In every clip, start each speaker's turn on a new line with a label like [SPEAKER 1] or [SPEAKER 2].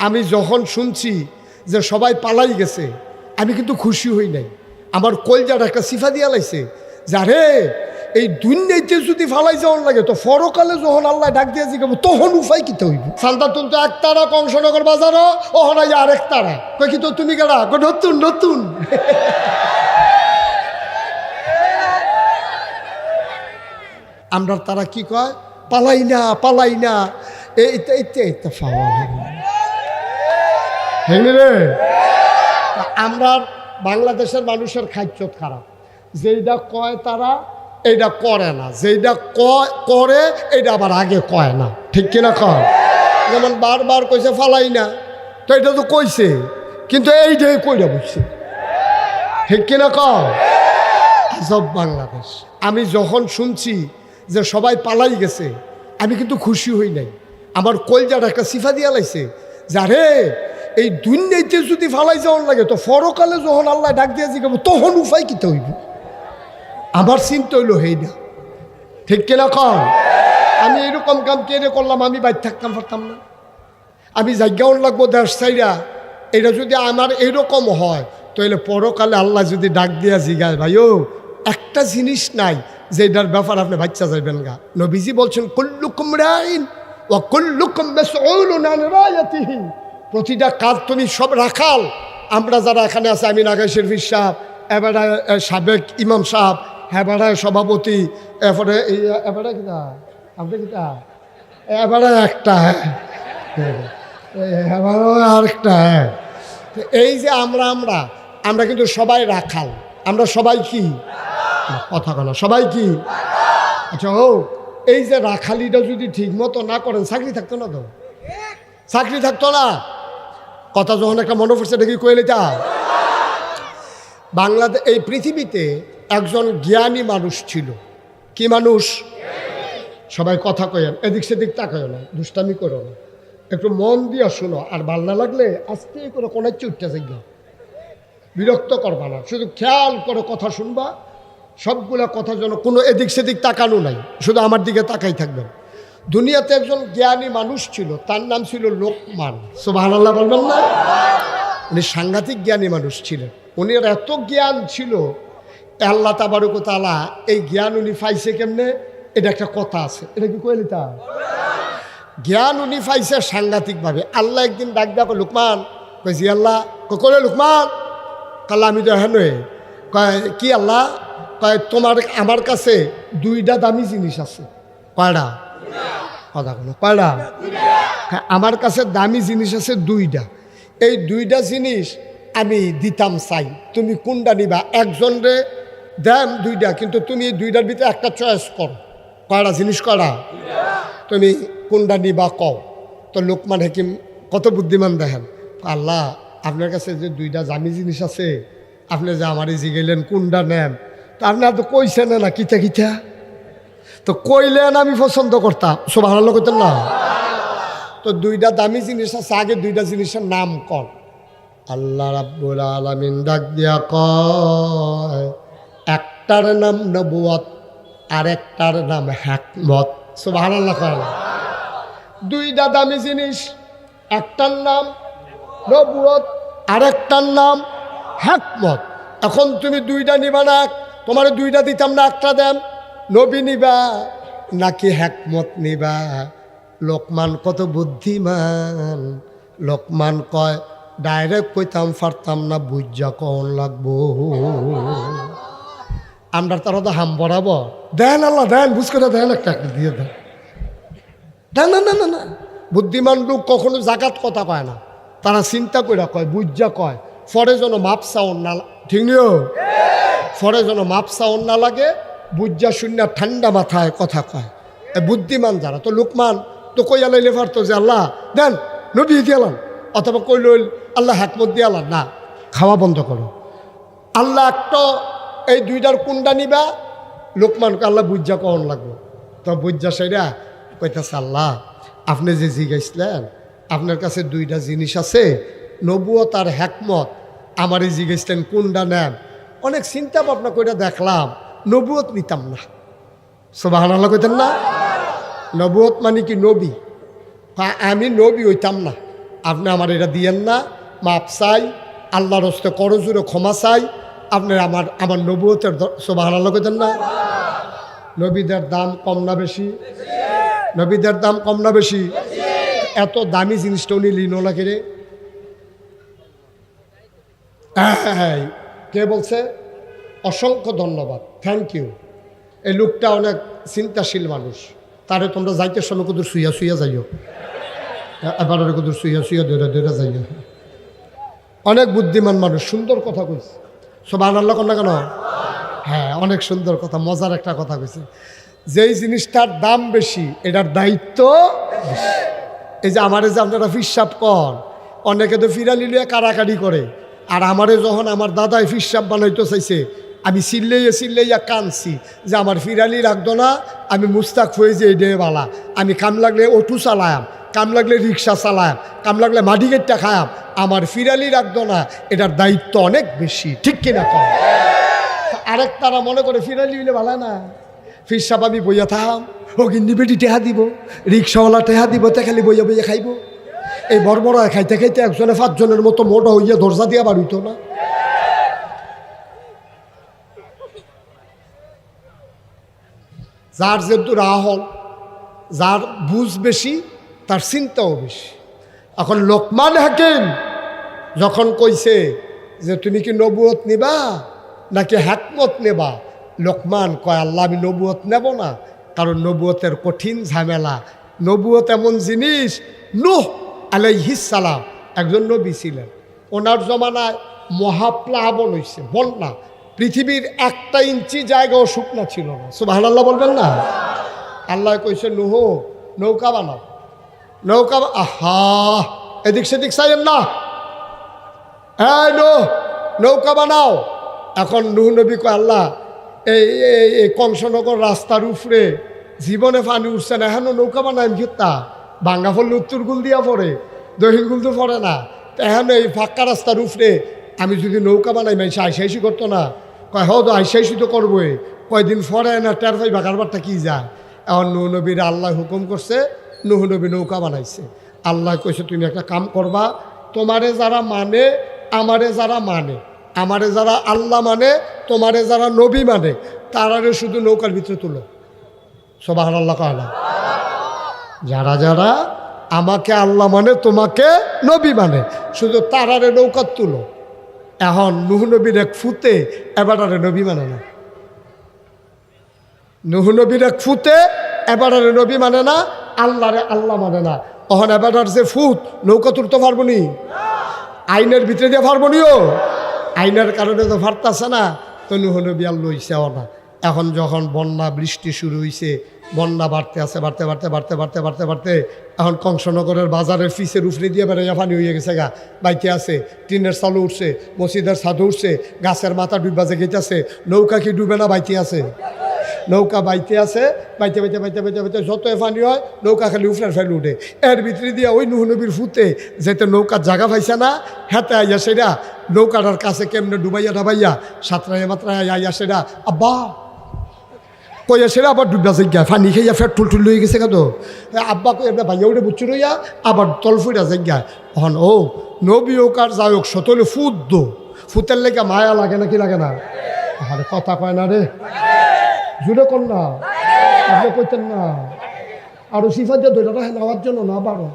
[SPEAKER 1] আমি যখন শুনছি যে সবাই পালাই গেছে, আমি কিন্তু খুশি হই নাই। আমার কলজার একটা সিফা দিয়া লাইছে যে আরে এই দুনিয়াতে যদি ফালাই যাওয়ার লাগে তো পরকালে যখন আল্লাহ ডাক দিয়ে জিগাবো তখন উপায় কিতে হইব। সান্তা তুলতো এক তারা কংসনগর বাজারও ও হনাই আরেক তারা কই কি তো তুমি কেডা নতুন নতুন আমরা তারা কি কয় পালাই না এইটা ফাওয়া রে। আমরা বাংলাদেশের মানুষের খাদ্যত খারাপ, যেইটা কয় তারা এইটা করে না, যেইটা করে এইটা আবার আগে কয় না, ঠিক কিনা কয়? যেমন বারবার কইছে ফালাই না, তো এটা তো কইছে কিন্তু এইটাই কইরা বসছে, ঠিক কিনা কয়? সব বাংলাদেশ। আমি যখন শুনছি যে সবাই পালাই গেছে, আমি কিন্তু খুশি হই নাই। আমার কলজার একটা সিফা দিয়া লাইছে যে আরে এই দুনিয়াতে যদি ফালাই যাওয়ার লাগে তো পরকালে যখন আল্লাহ ডাক দিয়ে জিগাবো তখন উপায় কিতে হইব। আমার চিন্তা হইল হেই না, ঠিক কিনা কন? আমি এরকম কাম কেড়ে করলাম, আমি বাইর থাকতাম পারতাম না। আমি জায়গাও লাগবো দেশ চাইরা, এটা যদি আমার এইরকম হয় তাহলে পরকালে আল্লাহ যদি ডাক দিয়া জিগায় ভাইও একটা জিনিস নাই যেটার ব্যাপার আপনি বাচ্চা যাইবেন গা। নবীজি বলছেন কুল্লুকুম রাইন ওয়া কুল্লুকুম মাসউলুন আন রায়াতিহি, প্রতিটা কাজ তুমি সব রাখাল। আমরা যারা এখানে আছে, আমি নাগাই শরীফ সাহেব, এবারে সাবেক ইমাম সাহেব, এবারে সভাপতি, এবারে এবারে কিনা আপনি কিনা এবারে একটা এবারে আরেকটা। এই যে আমরা কিন্তু সবাই রাখাল, আমরা সবাই কি কথা বলো, সবাই কি? আচ্ছা ও এই যে রাখালিটা যদি ঠিক মতো না করেন চাকরি থাকতো না, তো চাকরি থাকতো না। কথা যখন একটা মনে পড়ছে দেখি কইলে তা বাংলাদেশ এই পৃথিবীতে একজন জ্ঞানী মানুষ ছিল। কি মানুষ? সবাই কথা কয়েন, এদিক সেদিক তাকায় না, দুষ্টামি করো না, একটু মন দিয়া শোনো। আর ভাল না লাগলে আস্তে করে কোনার চুটটা যাইগা, বিরক্ত করবা না, শুধু খেয়াল করে কথা শুনবা। সবগুলা কথা যেন কোনো এদিক সেদিক তাকানো নাই, শুধু আমার দিকে তাকাই থাকবেন। দুনিয়াতে একজন জ্ঞানী মানুষ ছিল, তার নাম ছিল লোকমান। সুবহানাল্লাহ বলবেন না? উনি সাংঘাতিক জ্ঞানী মানুষ ছিলেন। উনি এত জ্ঞান ছিল, আল্লাহ তাবারক ওয়া তাআলা এই জ্ঞান উনি পাইছে কেমনে, এটা একটা কথা আছে, এটা কি কইলি তা জ্ঞান উনি পাইছে সাংঘাতিকভাবে। আল্লাহ একদিন ডাক ডাকো লোকমান, কইছি আল্লাহ কলে লোকমান, কাল্লা আমি তো হ্যাঁ কয় কি আল্লাহ? কয় তোমার আমার কাছে দুইটা দামি জিনিস আছে। কয়টা? কথা বলো, কয়টা? হ্যাঁ, আমার কাছে দামি জিনিস আছে দুইটা। এই দুইটা জিনিস আমি দিতাম চাই, তুমি কোনটা নিবা? একজন রে দেন দুইটা, কিন্তু তুমি এই দুইটার ভিতরে একটা চয়েস করো। কয়টা জিনিস? কয়টা? তুমি কোনটা নিবা কও। তো লোকমান হাকিম কত বুদ্ধিমান দেখেন, আল্লাহ আপনার কাছে যে দুইটা দামি জিনিস আছে, আপনি যে আমারই জিগেলেন কোনটা নেন, তা আপনি তো কইছেন না কিতা কিতা, তো কইলেন আমি পছন্দ করতাম। সুবহানাল্লাহ কইতেন না? তো দুইটা দামি জিনিস আছে, আগে দুইটা জিনিসের নাম কর। আল্লাহ রাব্বুল আলামিন ডাক দিয়া কয় একটার নাম নবুয়ত আর একটার নাম হিকমত। সুবহানাল্লাহ কয়। দুইটা দামি জিনিস, একটার নাম নবুয়ত আর একটার নাম হিকমত। এখন তুমি দুইটা নিবা না, তোমার দুইটা দিতাম না, একটা দেন। নবী নিবা নাকি হিকমত নিবা? লোকমান কত বুদ্ধিমান। লোকমান কয় ডাইরেক্ট কইতাম পারতাম না, বুঝা কন লাগবো। আমরা তারা তো হাম বরাবর দেন, আল্লাহ দেন, বুঝ করে দেন, একটা দিয়ে দেন। না না না না না, বুদ্ধিমান লোক কখনো জাকাত কথা কয় না, তারা চিন্তা করে কয়, বুঝা কয়। ফরে যেন মাপ চাওন না, ঠিক নিও, ফরে যেন মাপ চাওন না লাগে, বুঝা শূন্য ঠান্ডা মাথায় কথা কয় বুদ্ধিমান যারা। তো লোকমান তো কই আলাইলে পারতো যে আল্লাহ দেন, নবী দিয়ালাম, অথবা কইল আল্লাহ হিকমত দিয়ালাম। না, খাওয়া বন্ধ করো, আল্লাহ একটা এই দুইটার কোনটা নিবা? লোকমানকে আল্লাহ বুঝা কন লাগবো। তো বুঝা সেরা কইতেছে আল্লাহ আপনি যে জিজ্ঞাসলেন আপনার কাছে দুইটা জিনিস আছে, নবুয়ত আর হিকমত, আমারই জিজ্ঞাসলেন কোনটা নেন। অনেক চিন্তা ভাবনা করে দেখলাম নবুয়ত নিতাম না। সুবহানাল্লাহ কইতেন না? নবুয়ত মানে কি? নবী। আমি নবী হইতাম না, আপনি আমার এটা দিয়েন না, মাপ চাই, আল্লাহর হস্তে করজুরে ক্ষমা চাই। আপনি আমার নবুয়তের সুবহানাল্লাহ কইতেন না? নবীদের দাম কম না বেশি? নবীদের দাম কম না বেশি? এত দামি জিনিসটা উনি লিনো না কে রে? কে বলছে? অসংখ্য ধন্যবাদ, থ্যাংক ইউ। এই লোকটা অনেক চিন্তাশীল মানুষ, তারে তোমরা যাইতে সময় কুদুর শুইয়া শুইয়া যাইও, এবার কুদুর শুইয়া শুইয়া দৌড়া দৌড়া যাইও। অনেক বুদ্ধিমান মানুষ, সুন্দর কথা কইছে। সুবহানাল্লাহ কন না কেন? হ্যাঁ, অনেক সুন্দর কথা, মজার একটা কথা কইছে। যেই জিনিসটার দাম বেশি এটার দায়িত্ব বেশি। এই যে আমারে যে আপনারা ফিসাব কর, অনেকে তো ফিরালি লিয়ে কারাকারি করে, আর আমারে যখন আমার দাদাই ফিসাব বানাইতে চাইছে, আমি চিল্লাইয়া কানছি যে আমার ফিরালি রাখতো না, আমি মুস্তাক হয়ে যে এই বালা, আমি কাম লাগলে অটো চালায়াম, কাম লাগলে রিক্সা চালায়াম, কাম লাগলে মাটি গেটটা খায়াম, আমার ফিরালি রাখতো না, এটার দায়িত্ব অনেক বেশি, ঠিক কিনা কম? আরেক তারা মনে করে ফিরালি হইলে ভালো না, ফিরসাব আমি বইয়া থাম, ও কিন্তু বেটি টেহা দিব, রিক্সাওয়ালা টেহা দিব, তে খালি বইয়া বইয়া খাইব। এই বড় খাইতে খাইতে একজনে 5 জনের মতো মোটা হইয়া দরজা দিয়া বাড়িত না। যার যেহেতু রাহল, যার বুঝ বেশি, তার চিন্তাও বেশি। এখন লোকমান হাকিম যখন কইছে যে তুমি কি নবুয়ত নিবা নাকি হিকমত নেবা, লোকমান কয় আল্লাহ আমি নবুয়ত নেব না, কারণ নবুয়তের কঠিন ঝামেলা। নবুয়ত এমন জিনিস, নূহ আলাইহিস সালাম একজন নবী ছিলেন, ওনার জমানায় মহাপ্লাবন হয়েছে, বন্যা, পৃথিবীর 1 ইঞ্চি জায়গাও শুকনা ছিল না। সুবহানাল্লাহ বলবেন না? আল্লাহ কইছে নূহ নৌকা বানাও, নৌকা। আহা, এদিক সেদিক চাইেন না, হ্যাঁ নৌকা বানাও। এখন নূহ নবী কয় আল্লাহ এই কংসনগর রাস্তার উপরে জীবনে পানি উঠছে না, এখন নৌকা বানাইম কিতা? ভাঙ্গা ফললে উত্তর গুল দিয়া পড়ে, দক্ষিণ গুল তো পড়ে না, এখন এই ফাঁকা রাস্তার উপরে আমি যদি নৌকা বানাই মাইছে আইসাইসি করতো না? কয় হ তো আইসাইসি তো করবোই, কয়দিন পরে না টের পাই কারবারটা কি যায়। এখন নূহ নবীর আল্লাহ হুকুম করছে, নূহ নবী নৌকা বানাইছে। আল্লাহ কইছে তুমি একটা কাম করবা, তোমারে যারা মানে, আমারে যারা মানে, আমারে যারা আল্লাহ মানে, তোমারে যারা নবী মানে, তারারে শুধু নৌকার ভিতরে তুলো। সুবহানাল্লাহ কয় না? যারা যারা আমাকে আল্লাহ মানে, তোমাকে নবী মানে, শুধু তারারে নৌকার তুলো। এখন নূহ নবীর এক ফুতে এবারে নবী মানে না, নূহ নবীর এক ফুতে এবারে নবী মানে না, আল্লাহরে আল্লাহ মানে না। তখন এবার যে ফুট নৌকা তুলতে পারবো নি? আইনের ভিতরে দিয়ে পারবো নিও, আইনের কারণে তো ফারতাছে না, তো নূহ নবী আর লইছেও না। এখন যখন বন্যা বৃষ্টি শুরু হয়েছে, বন্যা বাড়তে আছে, বাড়তে বাড়তে বাড়তে বাড়তে বাড়তে বাড়তে এখন কংসনগরের বাজারের ফিসের উফরে দিয়ে বেড়াইয়া পানি হয়ে গেছে গা, বাইতে আছে, টিনের চালু উঠছে, মসজিদের ছাদু উঠছে, গাছের মাথা ডুববা জেগেছে, নৌকা কি ডুবে না বাইতে আছে? নৌকা বাইতে আছে, বাইতে বাইতে বাইতে বাইতে বাইতে যত পানি হয় নৌকা খালি উফরার ফেলে উঠে। এর ভিতরে দিয়ে ওই নূহ নবীর ফুতে যেতে নৌকার জায়গা পাইছে না, হেতে আইয়া সেটা নৌকাটার কাছে কেমনে ডুবাইয়া ডাবাইয়া সাঁতরাইয়া মাত্রায় আইয়া সেটা আব্বা কইয়া সেটা আবার ডুববা জায়গা ফানি খাইয়া ফের ঠুল ঠুল হয়ে গেছে তো আব্বা কই এবার ভাইয়া উঠে বুচ্ছু রইয়া আবার তল ফুটা জায়গা। এখন ও নবী হোক আর যাই হোক সতলে ফুট দো, ফুতের লেগে মায়া লাগে না কি লাগে না? আরে কথা কয় না রে, জুড়ে কর না, আপনি কইতেন না আরো সিফা দিয়ে ধরে রাখেন নেওয়ার জন্য না বারো।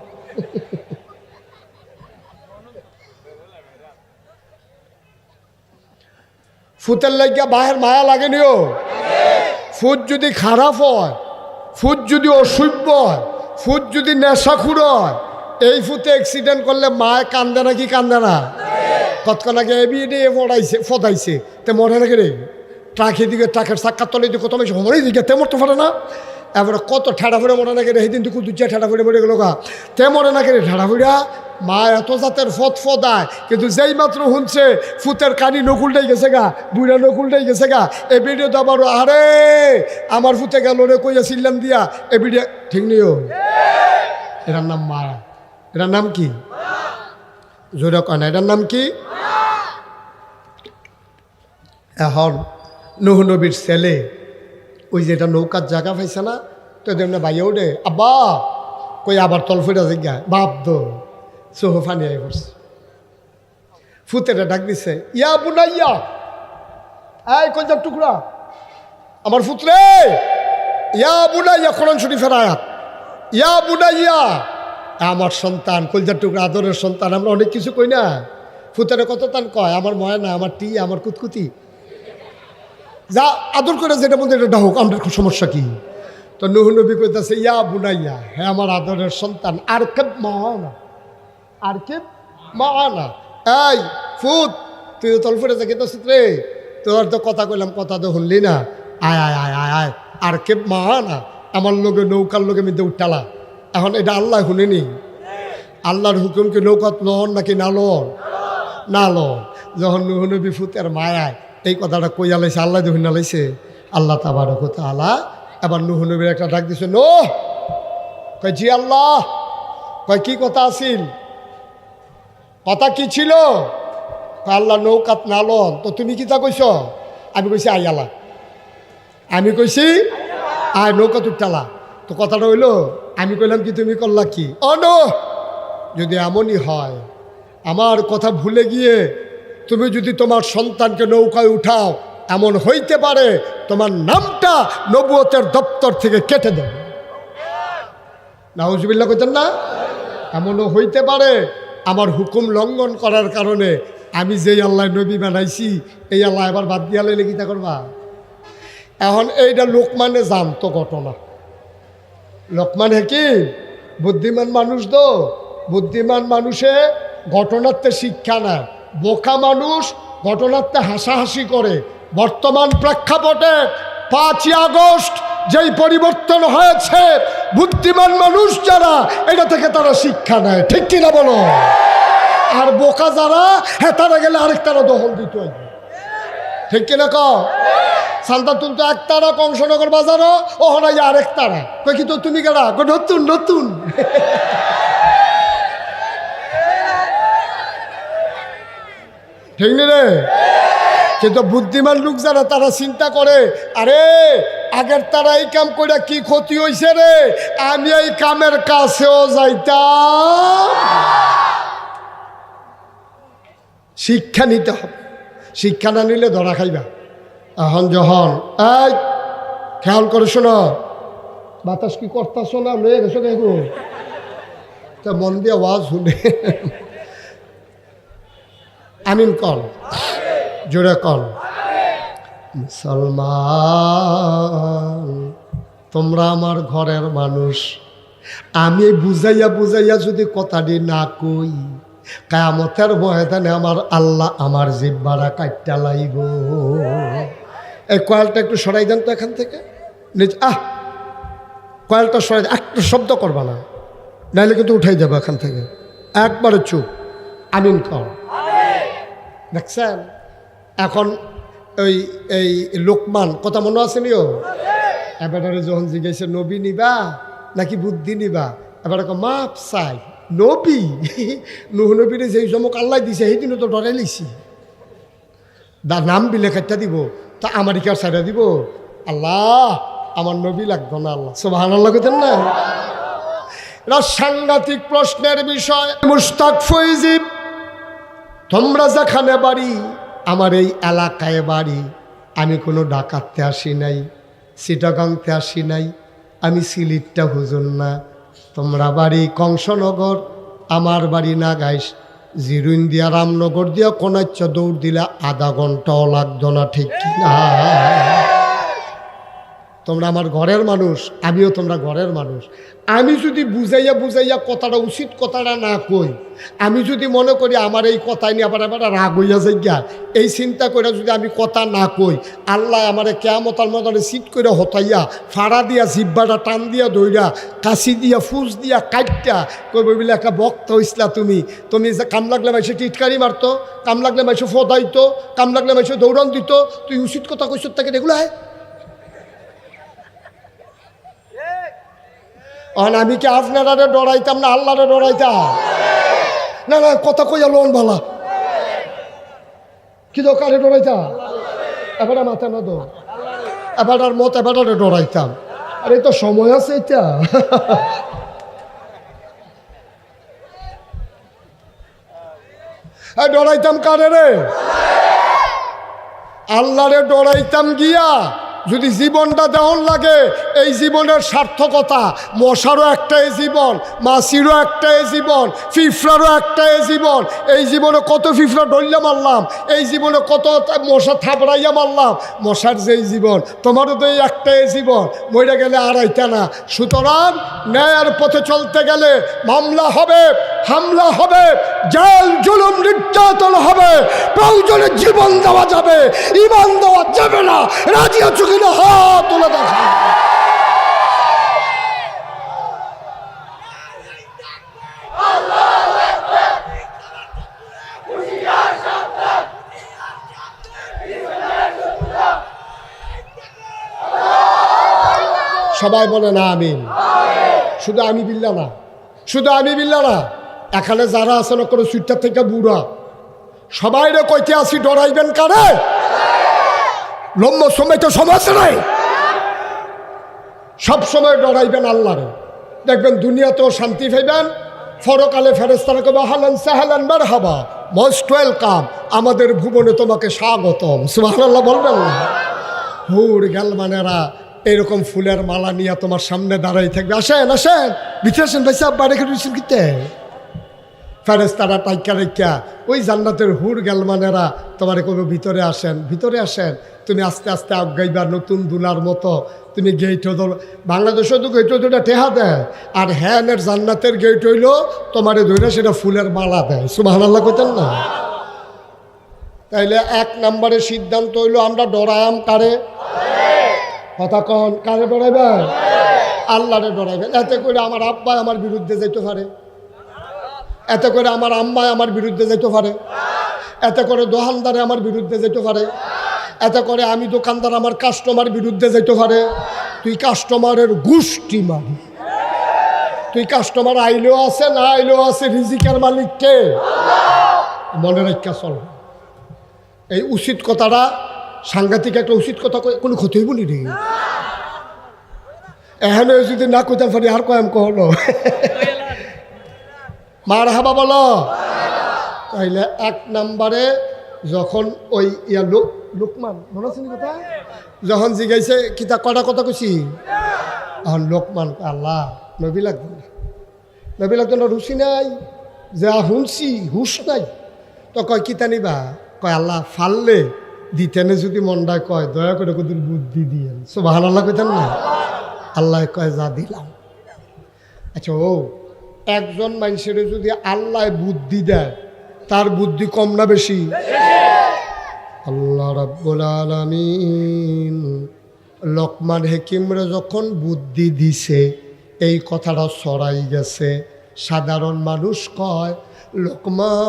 [SPEAKER 1] ফুতের লাগিয়া বাহের মায়া লাগেনিও। ফুট যদি খারাপ হয়, ফুট যদি অসভ্য হয়, ফুট যদি নেশাখুর হয়, এই ফুটে অ্যাক্সিডেন্ট করলে মায় কান্দে না কি কান্দে না? কতক্ষণ আগে এবি দিয়ে ফদাইছে তে মরে না রে, ট্রাক এদিকে ট্রাকের চাক্কার তলে দিকে কত বেশি মরে দিকে তে মরতে পারে না। এবারে কত ঠেড়া ফুড়ে মরে না রে, সেদিন তো কুদুচিয়া ঠেড়া ফুড়ে মরে গেল গা, তে মরে না রে ঠেড়া ফুড়া। মা এত জাতের ফদায়, কিন্তু যেই মাত্র শুনছে ফুতের কানি নকুলটাই গেছে গা, বুড়া নকুলটাই গেছে গা, এ ভিডিও তো আবার আরে আমার ফুতে গেল রে কইয়া চিল্লাম দিয়া এ ভিডিও ঠিক নেই। এটার নাম মা, এটার নাম কি? জোরে কয় না, এটার নাম কি? এখন নূহ নবীর ছেলে ওই যেটা নৌকার জায়গা পাইছে না, তো এমনি ভাইয়া ওঠে আব্বা কই আবার তল ফুটা জিজ্ঞা বাপ দো চোহ ফানি আই পড়ছে। ফুতেরা ডাক দিছে, ইয়া বুনাইয়া, এই কলজার টুকরা আমার ফুতরে, ইয়া বুনাইয়া, কোরআন শরীফের আয়াত, ইয়া বুনাইয়া, আমার সন্তান, কলজার টুকরা, আদরের সন্তান। আমরা অনেক কিছু কই না, ফুতেরা কত তান কয়, আমার ময়না, আমার টি, আমার কুতকুতি, যা আদর করে যেটা বলতে এটা হোক, আমাদের সমস্যা কি? তো নূহ নবী কইতাছে, ইয়া বুনাইয়া, হ্যাঁ আমার আদরের সন্তান, আর কেব মানা, আর কেব মানা, এই ফুত, তুই তো তলফুরে যাকে তো রে, তোর তো কথা কইলাম, কথা তো শুনলি না, আয় আয় আয় আয় আয়, আর কেব মানা, আমার লোকে নৌকার লোকে মিদে উঠালা। এখন এটা আল্লাহ শুনেনি, আল্লাহর হুকুম কি নৌকাত লন নাকি না লন? না লন। যখন নূহ নবী ফুতের মায়ায় এই কথাটা কইয়া লাইছে, আল্লাহ যখন লাইছে, আল্লাহ তাবারক ওয়া তাআলা এবার নূহ নবীর একটা ডাক দিছে, নূহ, কয় জি আল্লাহ, কয় কি কথা আছিল, কথা কি ছিল? আল্লাহ নৌকাত না লন, তো তুমি কি তা কইছ? আমি কইছি আই আল্লাহ, আমি কইছি আয় নৌকা তুটালা। তো কথাটা হইলো, আমি কইলাম কি, তুমি করলা কি? নূহ, যদি এমনই হয়, আমার কথা ভুলে গিয়ে তুমি যদি তোমার সন্তানকে নৌকায় উঠাও, এমন হইতে পারে তোমার নামটা নবুয়তের দপ্তর থেকে কেটে দেবে। নাউজুবিল্লাহ কইতেন না? এমনও হইতে পারে আমার হুকুম লঙ্ঘন করার কারণে আমি যেই আল্লাহ নবী বানাইছি, এই আল্লাহ এবার বাদ দিয়া লইলে কিতা করবা? এখন এইটা লোকমানে জানতো ঘটনা। লোকমান হাকিম বুদ্ধিমান মানুষ, তো বুদ্ধিমান মানুষে ঘটনাতে শিক্ষা নেয়, বোকা মানুষ ঘটনাতে হাসাহাসি করে। বর্তমান প্রেক্ষাপটে 5ই আগস্ট যেই পরিবর্তন হয়েছে, বুদ্ধিমান মানুষ যারা, এটা থেকে তারা শিক্ষা নেয়, ঠিক কিনা বলো? আর বোকা যারা, হ্যাঁ তারা গেলে আরেকটারা দখল দিত, ঠিক কিনা ক? সালতা তুলতো একতারা কংসনগর বাজারও, ও হনাই আরেক তারা, কই কি তো তুমি কেডা? নতুন নতুন। ঠিক নি রে? কিন্তু বুদ্ধিমান লোক যারা, তারা চিন্তা করে, আরে আগের তারা এই কাম করে কি ক্ষতি হয়েছে রে, আমি এই কামের কাছেও যাইতাম। শিক্ষা নিতে হবে, শিক্ষা না নিলে ধরা খাইবা। এখন যখন এই খেয়াল করে শোনো, বাতাস কি করতেছ না, লয়ে গেছো দেখো, তা মন দিয়ে আওয়াজ শুনে আমিন কল, জোরে কল। মুসলমান তোমরা আমার ঘরের মানুষ, আমি বুঝাইয়া বুঝাইয়া যদি কথাটি না কই, কিয়ামতের ময়দানে আমার আল্লাহ আমার জিহ্বাটা কাটটা লাইব। এই কয়েলটা একটু সরাই দেন তো এখান থেকে, কয়েলটা সরাই, একটা শব্দ করবা না, নাইলে কিন্তু উঠাই যাবে এখান থেকে, একবারে চুপ। আমিন কর। দেখছেন এখন ওই এই লোকমান কথা মনে আছে নিও, এবারে যখন জিজ্ঞাসা নবী নিবা নাকি বুদ্ধি নিবা, এবার মাপ চাই নবী। নূহ নবীরে যেই চমক আল্লাহ দিছে, সেই দিনও তো ডরাই লিছি, নাম বিলে খাইটা দিব, তা আমেরিকার সাইডে দিব। আল্লাহ আমার নবী লাগতো না, আল্লাহ সুবহানাল্লাহ কইতেন না? এটা সাংঘাতিক প্রশ্নের বিষয়। মুশতাক ফৈজি, তোমরা যেখানে বাড়ি, আমার এই এলাকায় বাড়ি, আমি কোনো ডাকাততে আসি নাই, চিটাগাংতে আসি নাই, আমি সিলেটটা হুজুর না। তোমরা বাড়ি কংসনগর, আমার বাড়ি নাগাইশ, জিরুইন দিয়া রামনগর দিয়া কোনাচ্ছ দৌড় দিলে আধা ঘন্টাও লাগতো না, ঠিক কিনা? তোমরা আমার ঘরের মানুষ, আমিও তোমরা ঘরের মানুষ। আমি যদি বুঝাইয়া বুঝাইয়া কথাটা উচিত কথাটা না কই, আমি যদি মনে করি আমার এই কথাই নিয়ে আবার আবার রাগ হইয়া যাই গা, এই চিন্তা করে যদি আমি কথা না কই, আল্লাহ আমারে কিয়ামতের ময়দানে সিট করে হতাইয়া, ফাড়া দিয়া জিব্বাটা টান দিয়া দইরা, কাশি দিয়া ফুস দিয়া কাটটা কইব বলে একটা বক্তা হইসলা তুমি। তুমি যে কাম লাগলে মাইসে টিটকারি মারতো, কাম লাগলে মাইসে ফদাইতো, কাম লাগলে মাইসে দৌড়ান দিত, তুই উচিত কথা কইস তাকে দেখলো হয়। আমি কি আপনারা ডরাইতাম না আল্লাহরে ডরাইতাম? না না, কথা কইয়া লোন ভালা কি দোকানে ডরাইতাম? এবার মাথা না দো, এবার মত এবার ডরাইতাম। আরে তো সময় আছে এটা। ডরাইতাম কারে রে? আল্লাহরে ডরাইতাম গিয়া যদি জীবনটা দেওয়ান লাগে, এই জীবনের সার্থকতা। মশারও একটাই জীবন, মাছিরও একটাই জীবন, ফিফড়ারও একটাই জীবন। এই জীবনে কত ফিফড়া ডইলা মারলাম, এই জীবনে কত মশা থাপড়াইয়া মারলাম। মশার যেই জীবন, তোমারও তো এই একটাই জীবন, মরে গেলে আড়াইটা না। সুতরাং ন্যায়ের পথে চলতে গেলে মামলা হবে, হামলা হবে, জেল জুলুম নির্যাতন হবে, প্রয়োজনে জীবন দেওয়া যাবে, ঈমান দেওয়া যাবে না। রাজি আছো কিনা হাত তুলে দেখা। সবাই বলে না আমিন। শুধু আমি বিল্লা না, শুধু আমি বিল্লা না, এখানে যারা আছেন করে সুইটার থেকে বুড়া সবাই রে কইতে আসি ডরাইবেন কারে? লম্বা সময় তো সমাজ নাই, সব সময় ডরাইবেন আল্লাহরে। দেখবেন দুনিয়াতেও শান্তি পাইবেন, পরকালে ফেরেশতারা কবে হালান সাহালান মারহাবা, মোস্ট ওয়েলকাম, আমাদের ভুবনে তোমাকে স্বাগতম। সুবহানাল্লাহ বলবেন না? হুর গালমানেরা এরকম ফুলের মালা নিয়ে তোমার সামনে দাঁড়াই থাকবে, আসেন আসেন ভিতরে আসেন, ভাই সাহেব বাইরে খেয়েছেন কিতে। ফেরেশতারা টাইকা রেখা ওই জান্নাতের হুর গালমানেরা তোমার কবে ভিতরে আসেন, ভিতরে আসেন। তুমি আস্তে আস্তে আগাইবা নতুন দুলার মতো। তুমি গেট ধর, বাংলাদেশে তো গেট দুটা টেহা দেয়, আর হ্যানের জান্নাতের গেট হইল তোমারে ধরে সেটা ফুলের মালা দেয়। সুবহানাল্লাহ কইতেন না? তাইলে এক নম্বরের সিদ্ধান্ত হইল আমরা ডরায়াম কারে? কথা কন, কারে ডরাইবেন? আল্লাহরে ডরাইবেন। এতে করে আমার আব্বা আমার বিরুদ্ধে যাইতে পারে, এতে করে আমার আম্মায় আমার বিরুদ্ধে যেতে পারে, এতে করে দোকানদারে আমার বিরুদ্ধে যেতে পারে, এতে করে আমি দোকানদার আমার কাস্টমার বিরুদ্ধে যেতে পারে। তুই কাস্টমারের গোষ্ঠী মারি, তুই কাস্টমার আইলেও আছে না আইলেও আছে, রিজিকের মালিক কে? মনে রাখা চল। এই উচিত কথাটা সাংঘাতিক একটা উচিত কথা, কোনো ক্ষতি হইব নি রে? এখানে যদি না কইতাম পারি আর কয়াম কহলো মার হাবা বলো। তাইলে এক নম্বরে যখন ওই ইয়া লোকমান মনে আছে কথা, যখন জিগাইছে কিতা কটা কথা কইছি, তখন লোকমান আল্লাহ নবী লাগবে না, নবী লাগবে না, রুচি নাই, যা শুনছি হুশ নাই। তো কয় কিতা নিবা? কয় আল্লাহ ফাললে দিতেনে যদি মনটায় কয় দয়া করে কদিন বুদ্ধি দিয়ে। সুবহানাল্লাহ কইতেন না? আল্লাহ কয় যা দিলাম। আচ্ছা, ও একজন মানুষের যদি আল্লাহ বুদ্ধি দেয়, তার বুদ্ধি কম না বেশি? আল্লাহ রাব্বুল আলামিন লোকমান হাকিমরে যখন বুদ্ধি দিছে, এই কথাটা ছড়াই গেছে। সাধারণ মানুষ কয় লোকমান,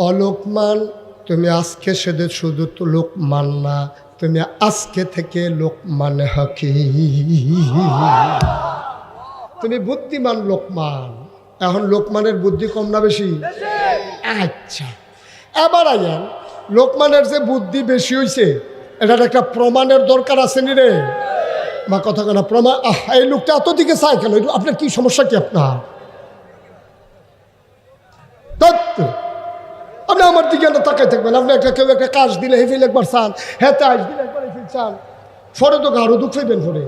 [SPEAKER 1] অলোকমান, তুমি আজকে সেদে শুধু তো লোকমান না, তুমি আজকে থেকে লোকমান হাকিম, তুমি বুদ্ধিমান লোকমান। এখন লোকমানের বুদ্ধি কম না বেশি? আচ্ছা, এবার আইয়ান লোকমানের যে বুদ্ধি বেশি হয়েছে, এটার একটা প্রমাণের দরকার আছে নি রে? বা কথা কেনা প্রমাণ? এই লোকটা এত দিকে চায় কেন? আপনার কি সমস্যা কি? আপনার আপনি আমার দিকে তাকাই থাকবেন। আপনি একটা কেউ একটা কাজ দিলে হেফিল একবার চান, হ্যাঁ তাজ দিলে একবার হেফিল চান, ফরে তো গাঢ় দুঃখ হইবেন ফরে।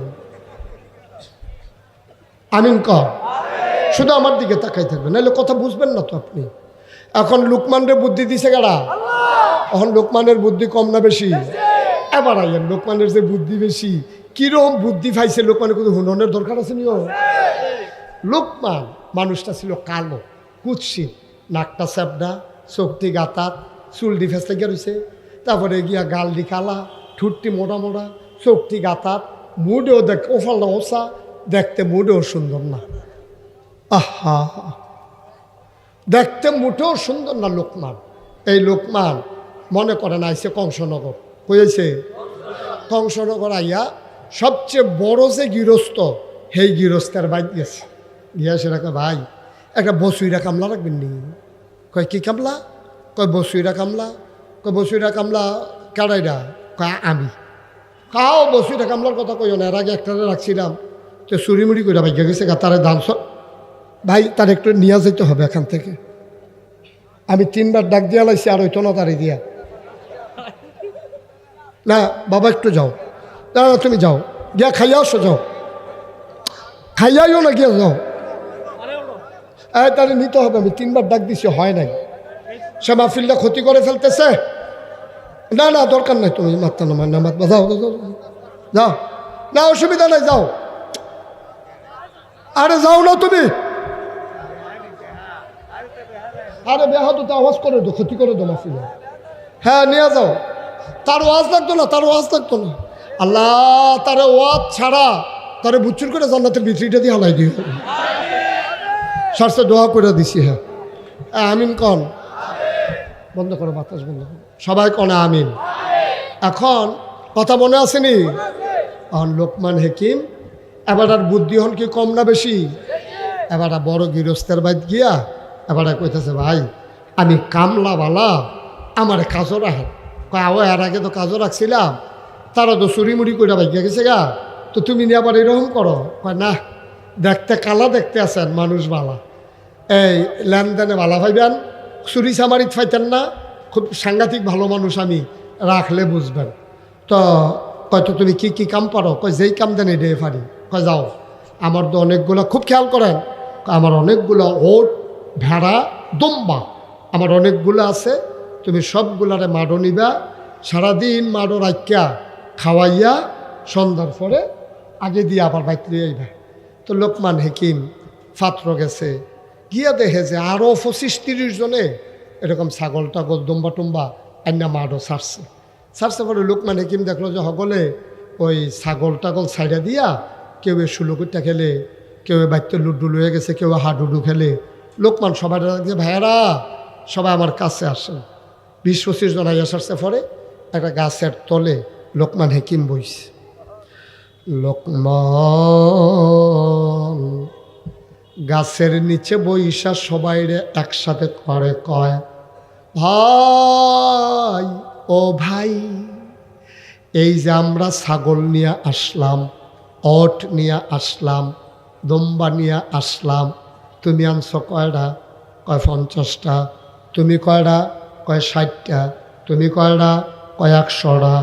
[SPEAKER 1] আমিন কর। শুধু আমার দিকে তাকাই থাকবেন, নাহলে কথা বুঝবেন না তো আপনি। এখন লোকমানের বুদ্ধি দিছে কারা? এখন লোকমানের বুদ্ধি কম না বেশি? এবার আইয়েন লোকমানের যে বুদ্ধি বেশি, কিরকম বুদ্ধি পাইছে লোকমানের, কিন্তু হুননের দরকার আছে নিও। লোকমান মানুষটা ছিল কালো, কুৎসিত, নাকটা চ্যাপডা, চোখটি গাতাত, চুলটি ফেসতে গিয়ে রয়েছে, তারপরে গিয়া গালটি কালা, ঠুটটি মোটা মোটা, চোখটি গাতাত, মুডেও দেখ ওফালটা ওসা, দেখতে মুডেও সুন্দর না। আহা, দেখতে মুঠেও সুন্দর না লোকমান। এই লোকমান মনে করেন আইসে কংসনগর, হয়েছে কংসনগর আইয়া সবচেয়ে বড় যে গৃহস্থ, সেই গৃহস্থের বাইক গেছে, গিয়া সে রাখা ভাই একটা বসুইরা কামলা রাখবেন নি? কয় কি কামলা? কয় বসুইরা কামলা। কয় বসুইরা কামলা কারাইরা? কয় আমি। কাও বসুইরা কামলার কথা কইও না, এর আগে একটা রাখছিলাম, তো চুরিমুড়ি করে ভাইয়া গেছে, তারে দাম ভাই তার একটু নিয়ে যেতে হবে এখান থেকে। আমি 3বার ডাক দিয়া লাইছি আর হইতো না তারি দিয়া। না বাবা একটু যাও, না না তুমি যাও, গিয়া খাইয়া আসো, যাও খাইয়াইও না, গিয়া যাও। তাহলে নিতে হবে, আমি 3বার ডাক দিছি হয় নাই, সে মাহফিলটা ক্ষতি করে ফেলতেছে। না না দরকার নাই, তুমি মাত্রা নামার না মাতবা, যাও যাও যাও, না অসুবিধা নাই, যাও। আরে যাও না তুমি, আরে বেহাদুতে আওয়াজ করে দো, ক্ষতি করে দো মাহফিলে। হ্যাঁ নিয়ে যাও, তার ওয়াজ লাগতো না, তার ওয়াজ লাগতো না। আল্লাহ তারে ওয়াজ ছাড়া তারে বুচ্চুর করে জান্নাতের ভিতরিটা দিয়ে হালাই দিও। সারসে দোয়া করে দিছি। হ্যাঁ আমিন কন, বন্ধ করো বাতাস বন্ধ করো, সবাই কনে আমিন। এখন কথা মনে আসেনি? লোকমান হাকিম এবার আর বুদ্ধি হন কি কম না বেশি? এবার বড় গৃহস্থের বাইত গিয়া এবার কইতেছে, ভাই আমি কামলাওয়ালা, আমার কাজও রাখেন। কয় এর আগে তো কাজও রাখছিলাম, তারা তো চুরি মুড়ি করে বাইকে গেছে গা, তো তুমি নিয়ে আবার এরকম করো? কয় না, দেখতে কালা দেখতে আছেন, মানুষ বালা, এই লেনদেনে বালা ভাইবেন, চুরি চামারিত ফাইতেন না, খুব সাংঘাতিক ভালো মানুষ, আমি রাখলে বুঝবেন। তো কয় তো তুমি কি কি কাম পারো? কয় যেই কাম দেন এটাই পারি। কয় যাও, আমার তো অনেকগুলো, খুব খেয়াল করেন, আমার অনেকগুলো ওট, ভেড়া, দম্বা আমার অনেকগুলো আছে, তুমি সবগুলারে মাডো নিবা, সারাদিন মাডো রাখিয়া খাওয়াইয়া সন্ধ্যার পরে আগে দিয়ে আবার বাইক লিয়ে আইবা। তো লোকমান হাকিম ফাত্র গেছে, গিয়া দেখে যে আরও 25-30 জনে এরকম ছাগল টাগল দম্বা টুম্বা আন্না মাডো ছাড়ছে পরে লোকমান হাকিম দেখলো যে সকলে ওই ছাগল টাগল ছাইড়া দিয়া কেউ সুলুকুটা খেলে, কেউ বাইতে লুডু লয়ে গেছে, কেউ হাডুডু খেলে। লোকমান সবাই যে ভাইয়ারা সবাই আমার কাছে আসেন, 20-25 জন আইয়া সারছে। পরে একটা গাছের তলে লোকমান হাকিম বইছে। লোকমান গাছের নিচে বইসা সবাইরে একসাথে করে কয়, ভাই ও ভাই, এই যে আমরা ছাগল নিয়ে আসলাম, ওট নিয়ে আসলাম, দম্বা নিয়ে আসলাম, তুমি আনছো কয়টা? কয় 50টা। তুমি কয়টা? কয় 60টা। তুমি কয়টা? কয় 100টা।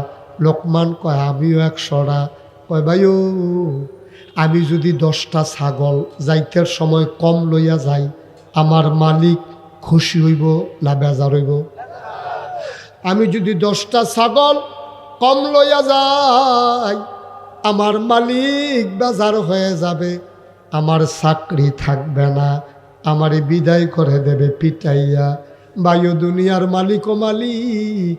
[SPEAKER 1] লোকমান কয় আমিও 100টা। কয় ভাইও, আমি যদি 10টা ছাগল যাইতের সময় কম লইয়া যাই, আমার মালিক খুশি হইব না বেজার হইব? আমি যদি 10টা ছাগল কম লইয়া যাই, আমার মালিক বেজার হয়ে যাবে, আমার চাকরি থাকবে না, আমারে বিদায় করে দেবে পিটাইয়া। বায়ু দুনিয়ার মালিক ও মালিক,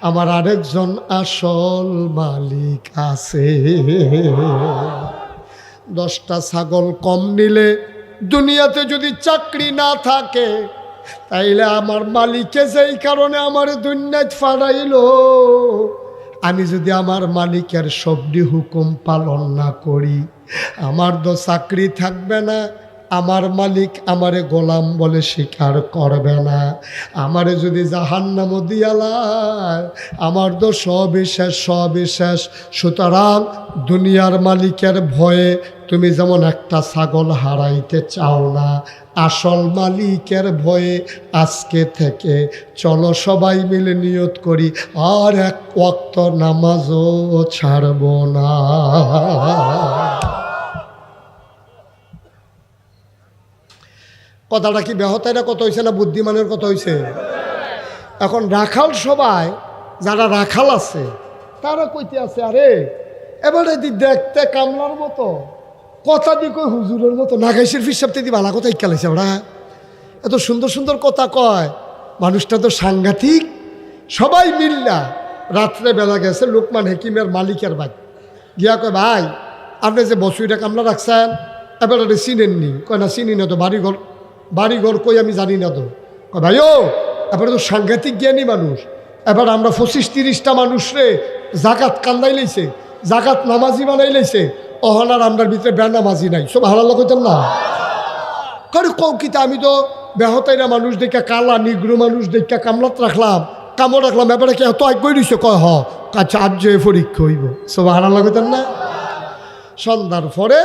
[SPEAKER 1] আমার আরেকজন আসল মালিক আছে। 10টা ছাগল কম নিলে দুনিয়াতে যদি চাকরি না থাকে, তাইলে আমার মালিকে যেই কারণে আমার দুনিয়ায় ফাড়াইল, আমি যদি আমার মালিকের সবটি হুকুম পালন না করি, আমার তো চাকরি থাকবে না, আমার মালিক আমারে গোলাম বলে স্বীকার করবে না, আমারে যদি জাহান্নামও দিয়ালায়, আমার তো সবই শেষ। সুতরাং দুনিয়ার মালিকের ভয়ে তুমি যেমন একটা ছাগল হারাইতে চাও না, আসল মালিকের ভয়ে আজকে থেকে চলো সবাই মিলে নিয়ত করি, আর এক ওয়াক্ত নামাজও ছাড়ব না। কথাটা কি বেহতাইরা কত হয়েছে না বুদ্ধিমানের কথা হয়েছে? এখন রাখাল সবাই যারা রাখাল আছে তারা কইতে আছে, আরে এবারে দেখতে কামলার মতো, কথা দি কই হুজুরের মতো, নাগাইশের ফিসাবতে দি ভালো কথা ইকালাইছে, ওরা এত সুন্দর সুন্দর কথা কয়, মানুষটা তো সাংঘাতিক। সবাই মিল্লা রাত্রে বেলা গেছে লোকমান হাকিমের মালিকের বাড়ি, গিয়া কয়, ভাই আপনি যে বসুইটা কামলা রাখছেন এবারে চিনেননি? কয় না চিনি না তো, বাড়িঘর কই আমি জানি না তো। কয় ভাই ও, এবারে তো সাংঘাতিক জ্ঞানী মানুষ, এবার আমরা 25-30টা মানুষ রে জাকাত কান্দাই লাইছে, জাকাত নামাজি বানাই লাইছে, অহনার আমরার ভিতরে বেনামাজি নাই, সব হারালো কইতাম না। কারণ কৌকিতা আমি তো বেহতাইরা মানুষ দেখা, কালা নিগ্রো মানুষ দেখা কামলাত রাখলাম, কামড় রাখলাম, এবারে কে এত আগ্রহ দিছে? কয় হ, কাছে আজ পরীক্ষা হইব, সব হারালো কইতাম না। সন্ধ্যার পরে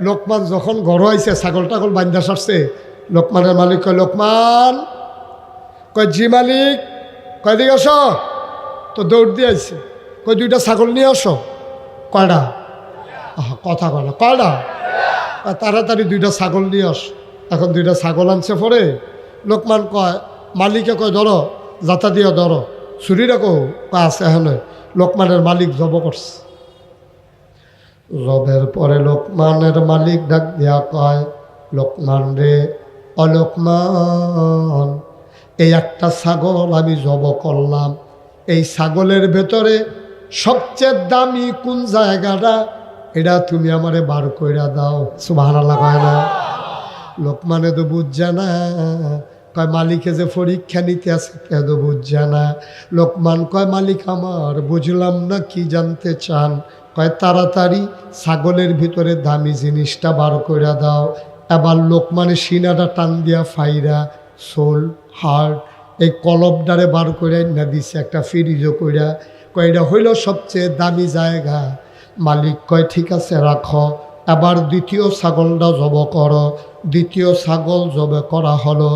[SPEAKER 1] লোকমান যখন ঘর হয়েছে, ছাগল টাগল বান্ধা সারছে, লোকমানের মালিক কয়, লোকমান কয় জি মালিক। কয় দিকে আসো। তো দৌড় দিয়ে আসছে। কয় 2টা ছাগল নিয়ে আসো। কয়টা? কথা কয় না। কয়টা? তাড়াতাড়ি 2টা ছাগল নিয়ে আস। এখন 2টা ছাগল আনছে পরে লোকমান কয় মালিকে কয় ধরো, যাতা দিয়ে ধরো। ছুরি রাখো। কয় আছে হ্যাঁ। লোকমানের মালিক জব করছে। জবের পরে লোকমানের মালিক ডাক দিয়া কয় লোকমান রে, অলোকমান, এই একটা ছাগল আমি জব করলাম, এই ছাগলের ভেতরে সবচেয়ে দামি কোন জায়গাটা এটা তুমি আমারে বার কইরা দাও। সুবহানাল্লাহ কয় না? লোকমানে তো বুঝছে না। কয় মালিকে যে পরীক্ষা নিতে আছে কে তো বুঝছে না। লোকমান কয় মালিক আমার, বুঝলাম না কি জানতে চান? কয় তাড়াতাড়ি ছাগলের ভিতরে দামি জিনিসটা বার কইরা দাও। এবার লোকমানের সিনাটা টান দিয়া ফাইরা সোল হার্ট এই কলবডারে বার করে না দিছে একটা ফ্রিজও কইরা। কয় এটা হইল সবচেয়ে দামি জায়গা। মালিক কয় ঠিক আছে রাখো। এবার দ্বিতীয় ছাগলটা জব করো। দ্বিতীয় ছাগল জবে করা হলো।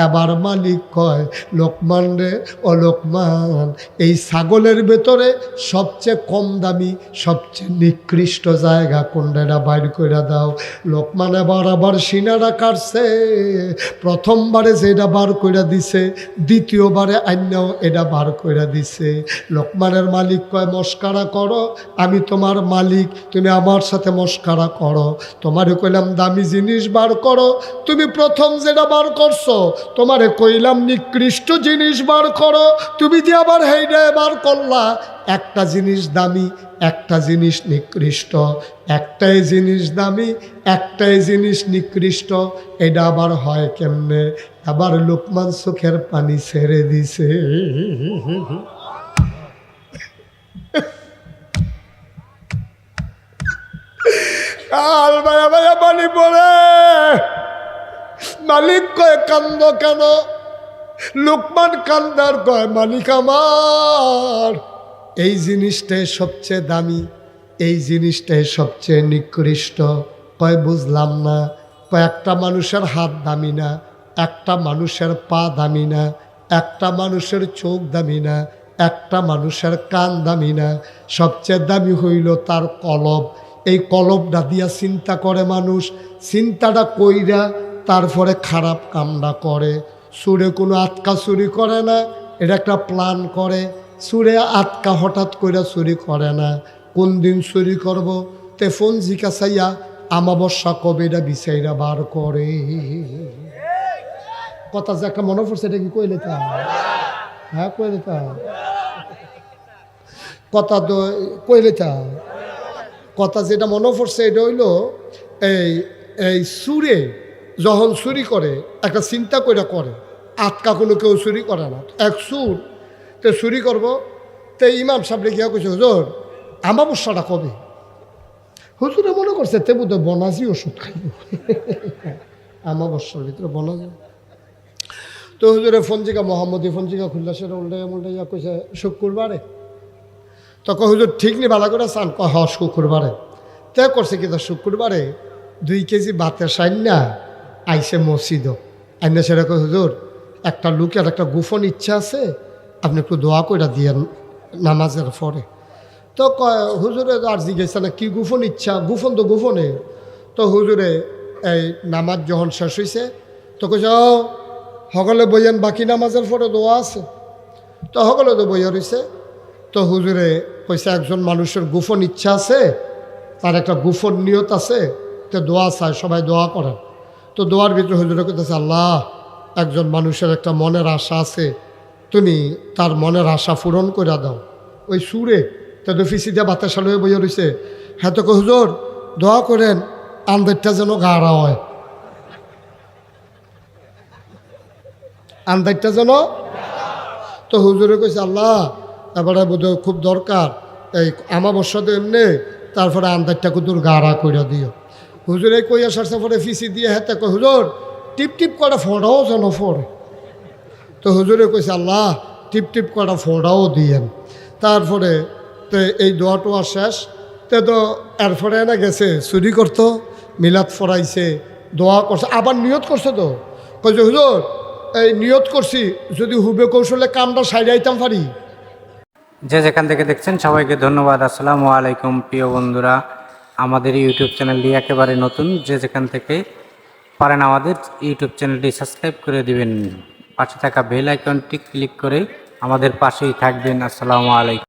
[SPEAKER 1] এবার মালিক কয় লোকমান রে, ও লোকমান, এই ছাগলের ভেতরে সবচেয়ে কম দামি সবচেয়ে নিকৃষ্ট জায়গা কোনটা বাইর করে দাও। লোকমান আবার সিনারা কাটছে। প্রথমবারে যেটা বার করে দিছে, দ্বিতীয়বারে আইনাও এটা বার করে দিছে। লোকমানের মালিক কয় মস্কারা করো, আমি তোমার মালিক, তুমি আমার সাথে মস্কারা করো। তোমারে কইলাম দামি জিনিস বার করো, তুমি প্রথম যেটা বার করছো। তোমারে কইলাম নিকৃষ্ট জিনিস বার করো, তুমি যে আবার হেইডা বার করলা। একটা জিনিস দামি, একটা জিনিস নিকৃষ্ট, একটাই জিনিস দামি, একটাই জিনিস নিকৃষ্ট, এটা আবার হয় কেমনে? আবার লোকমান চোখের পানি ছেড়ে দিছে। কাল ভাইয়া ভাইয়া পানি পড়ে। মালিক কয় কান্দ কেন? লোকমান কান্দার কয় মালিক আমার, এই জিনিসটাই সবচেয়ে দামি, এই জিনিসটাই সবচেয়ে নিকৃষ্ট। কয় বুঝলাম না। কয় একটা মানুষের হাত দামি না, একটা মানুষের পা দামি না, একটা মানুষের চোখ দামি না, একটা মানুষের কান দামি না, সবচেয়ে দামি হইল তার কলব। এই কলবটা দিয়া চিন্তা করে মানুষ, চিন্তাটা কইরা তারপরে খারাপ কামটা করে। সুরে কোনো আটকা চুরি করে না, এটা একটা প্ল্যান করে। সুরে আটকা হঠাৎ কইরা চুরি করে না। কোন দিন চুরি করব তে ফোন জিজ্ঞাসাইয়া আমাবস্যা কবে এটা বিচাইরা বার করে। কথা যে একটা মনে পড়ছে, এটা কি কইলে তা? হ্যাঁ কইলে তা কথা তো কইলে তা কথা যেটা মনে পড়ছে এটা হইল এই সুরে যখন চুরি করে একটা চিন্তা করে আটকা কোনো কেউ চুরি করে না। এক সুর তো চুরি করবো, তো ইমাম সাহেব গিয়া কইছে হুজুর আমাবস্যাটা কবে? হুজুরে মনে করছে তে বোধ বনাজি ওষুধ খাইব আমাবস্যার ভিতরে বনাজি। তো হুজুরে ফঞ্জিকা মোহাম্মদী ফঞ্জিকা খুললা সেটা উল্টাইয়া কইছে শুক্রবারে। তখন হুজুর ঠিক নি ভালো করে চান? হ শুক্রবারে। তে করছে কি শুক্রবারে 2 কেজি ভাতের সাইন্না আইসে মসজিদ আইনা সেটা কই হুজুর একটা লোকের একটা গোপন ইচ্ছা আছে, আপনি একটু দোয়া করে দিয়েন নামাজের পরে। তো হুজুরে আর জিজ্ঞেস না কি গোপন ইচ্ছা? গোপন তো গোপনে। তো হুজুরে এই নামাজ যখন শেষ হয়েছে তো কইছে সকলে বইয়েন, বাকি নামাজের পরে দোয়া আছে। তো সকলে তো বইয়া রয়েছে। তো হুজুরে কইছে একজন মানুষের গোপন ইচ্ছা আছে, তার একটা গোপন নিয়ত আছে, তো দোয়া চায়, সবাই দোয়া করেন। তো দোয়ার ভিতরে হুজুরে কইতেছে আল্লাহ, একজন মানুষের একটা মনের আশা আছে, তুমি তার মনের আশা পূরণ করে দাও। ওই সুরে তো ফিসি দিয়ে বাতাসা লয়ে বইয়া রয়েছে। হ্যাঁ তো হুজুর দোয়া করেন আন্দারটা যেন গাড়া হয়, আন্দারটা যেন। তো হুজুরে কইছে আল্লাহ এবারে বোধ খুব দরকার, এই আমাবস্যাতে এমনি, তারপরে আন্দারটা কুতুর গাড়া কইরা দিও। হুজুরে কইয়া সারছে পরে ফিসি দিয়ে হেতে কই হুজুর টিপ টিপ করে ফোড়াও যেন ফোড়ে। তো হুজুরে কইছে আল্লাহ টিপ টিপ করে ফোড়াও দিয়েন। তারপরে তো এই দোয়া টোয়া শেষ। তো এরপরে না গেছে চুরি করতো, মিলাদ ফরাইছে, দোয়া করছে, আবার নিয়ত করছে। তো কইছে হুজুর এই নিয়ত করছি যদি হুবে কৌশলে কামটা সাইডাইতাম পারি।
[SPEAKER 2] যে যেখান থেকে দেখছেন সবাইকে ধন্যবাদ। আসসালামু আলাইকুম প্রিয় বন্ধুরা, আমাদের ইউটিউব চ্যানেলটি একেবারে নতুন। যে যেখান থেকে পারেন আমাদের ইউটিউব চ্যানেলটি সাবস্ক্রাইব করে দিবেন, পাশে থাকা বেল আইকনটি ক্লিক করে আমাদের পাশেই থাকবেন। আসসালামু আলাইকুম।